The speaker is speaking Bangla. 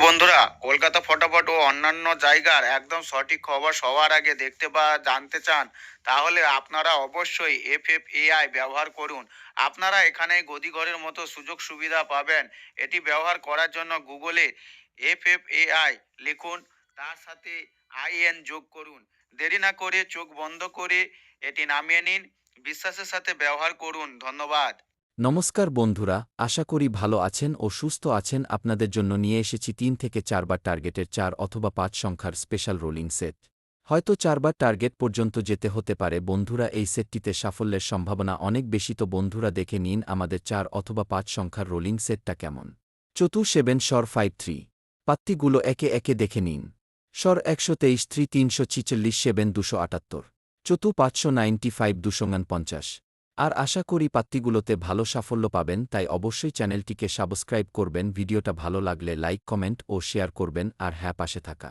বন্ধুরা, কলকাতা ফটাফট ও অন্যান্য জায়গার একদম সঠিক খবর সবার আগে দেখতে বা জানতে চান, তাহলে আপনারা অবশ্যই এফএফএআই ব্যবহার করুন। আপনারা এখানে গদিঘরের মতো সুযোগ সুবিধা পাবেন। এটি ব্যবহার করার জন্য গুগলে এফএফএআই লিখুন, তার সাথে আইএন যোগ করুন। দেরি না করে চোখ বন্ধ করে এটি নামিয়ে নিন। বিশ্বাসের সাথে ব্যবহার করুন। ধন্যবাদ। নমস্কার বন্ধুরা, আশা করি ভালো আছেন ও সুস্থ আছেন। আপনাদের জন্য নিয়ে এসেছি ৩ থেকে ৪ বার টার্গেটের ৪ অথবা ৫ সংখ্যার স্পেশাল রোলিং সেট। হয়তো ৪ বার টার্গেট পর্যন্ত যেতে হতে পারে বন্ধুরা। এই সেটটিতে সাফল্যের সম্ভাবনা অনেক বেশি। তো বন্ধুরা, দেখে নিন আমাদের ৪ অথবা ৫ সংখ্যার রোলিং সেটটা কেমন। চতু 7 স্বর 5-3। পাত্তিগুলো একে একে দেখে নিন। স্বর ১২৩ ৩৪৬ 7 ২৭৮। চতু ৫৯৫ ২৪৯। আর আশা করি পাত্তিগুলোতে ভালো সাফল্য পাবেন, তাই অবশ্যই চ্যানেলটিকে সাবস্ক্রাইব করবেন। ভিডিওটা ভালো লাগলে লাইক, কমেন্ট ও শেয়ার করবেন। আর হ্যাঁ, পাশে থাকা